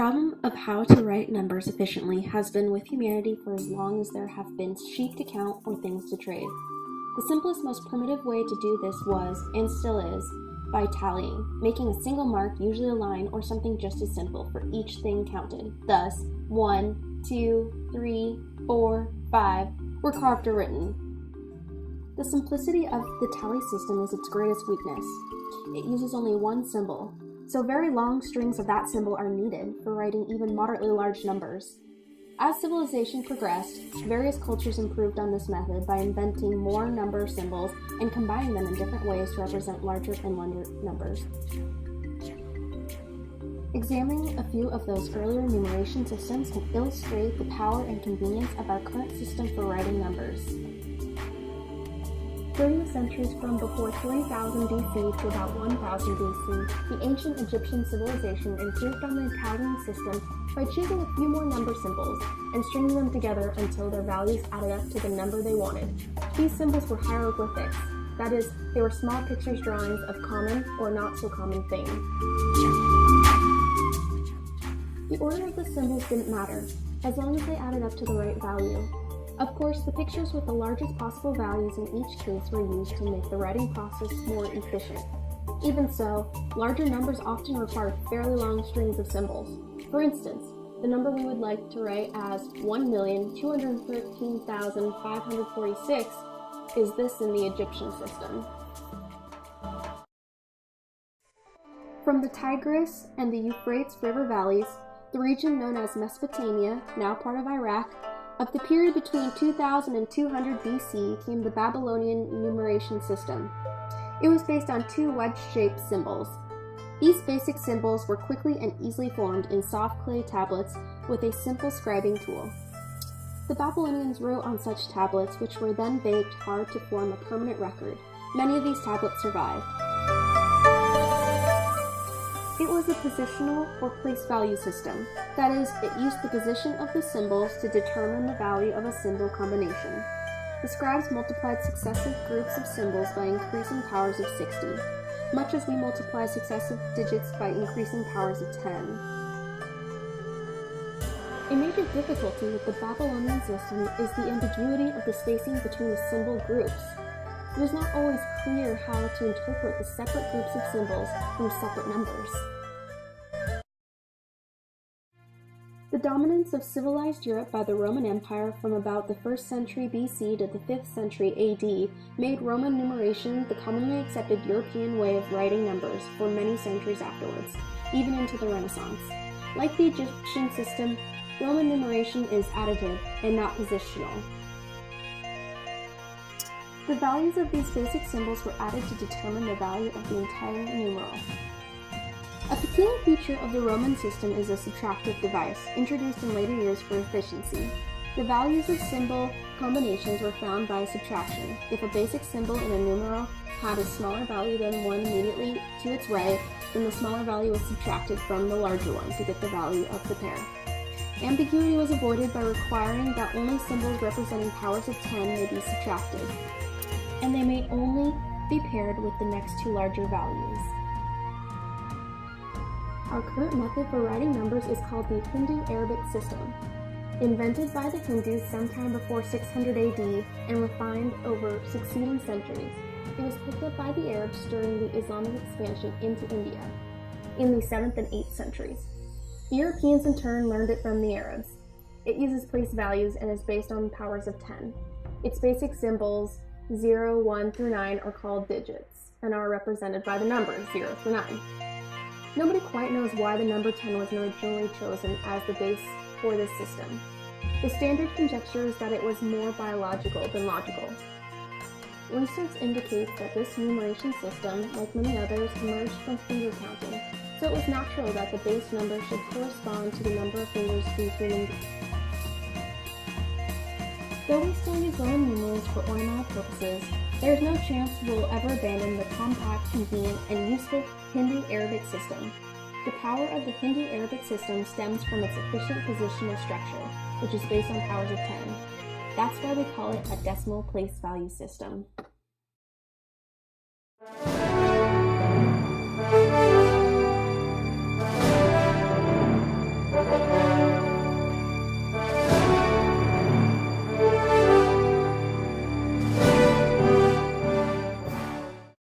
problem of how to write numbers efficiently has been with humanity for as long as there have been sheep to count or things to trade. The simplest, most primitive way to do this was, and still is, by tallying, making a single mark, usually a line or something just as simple, for each thing counted. Thus, 1, 2, 3, 4, 5 were carved or written. The simplicity of the tally system is its greatest weakness. It uses only one symbol, so very long strings of that symbol are needed for writing even moderately large numbers. As civilization progressed, various cultures improved on this method by inventing more number symbols and combining them in different ways to represent larger and larger numbers. Examining a few of those earlier numeration systems can illustrate the power and convenience of our current system for writing numbers. During the centuries from before 3000 BC to about 1000 BC, the ancient Egyptian civilization improved on the tallying system by choosing a few more number symbols and stringing them together until their values added up to the number they wanted. These symbols were hieroglyphics, that is, they were small pictures drawings of common or not so common things. The order of the symbols didn't matter, as long as they added up to the right value. Of course, the pictures with the largest possible values in each case were used to make the writing process more efficient. Even so, larger numbers often require fairly long strings of symbols. For instance, the number we would like to write as 1,213,546 is this in the Egyptian system. From the Tigris and the Euphrates River valleys, the region known as Mesopotamia, now part of Iraq, of the period between 2000 and 200 BC came the Babylonian numeration system. It was based on two wedge-shaped symbols. These basic symbols were quickly and easily formed in soft clay tablets with a simple scribing tool. The Babylonians wrote on such tablets, which were then baked hard to form a permanent record. Many of these tablets survive. It was a positional or place value system. That is, it used the position of the symbols to determine the value of a symbol combination. The scribes multiplied successive groups of symbols by increasing powers of 60, much as we multiply successive digits by increasing powers of 10. A major difficulty with the Babylonian system is the ambiguity of the spacing between the symbol groups. It is not always clear how to interpret the separate groups of symbols from separate numbers. The dominance of civilized Europe by the Roman Empire from about the 1st century BC to the 5th century AD made Roman numeration the commonly accepted European way of writing numbers for many centuries afterwards, even into the Renaissance. Like the Egyptian system, Roman numeration is additive and not positional. The values of these basic symbols were added to determine the value of the entire numeral. A peculiar feature of the Roman system is a subtractive device, introduced in later years for efficiency. The values of symbol combinations were found by subtraction. If a basic symbol in a numeral had a smaller value than one immediately to its right, then the smaller value was subtracted from the larger one to get the value of the pair. Ambiguity was avoided by requiring that only symbols representing powers of 10 may be subtracted, and they may only be paired with the next two larger values. Our current method for writing numbers is called the Hindu-Arabic system. Invented by the Hindus sometime before 600 AD and refined over succeeding centuries, it was picked up by the Arabs during the Islamic expansion into India in the 7th and 8th centuries. The Europeans in turn learned it from the Arabs. It uses place values and is based on powers of 10. Its basic symbols 0, 1 through 9 are called digits and are represented by the numbers 0 through 9. Nobody quite knows why the number 10 was originally chosen as the base for this system. The standard conjecture is that it was more biological than logical. Research indicates that this numeration system, like many others, emerged from finger counting, so it was natural that the base number should correspond to the number of fingers in human beings. Though we still use Roman numerals for ornamental purposes, there is no chance we will ever abandon the compact, convenient, and useful Hindu-Arabic system. The power of the Hindu-Arabic system stems from its efficient positional structure, which is based on powers of 10. That's why we call it a decimal place value system.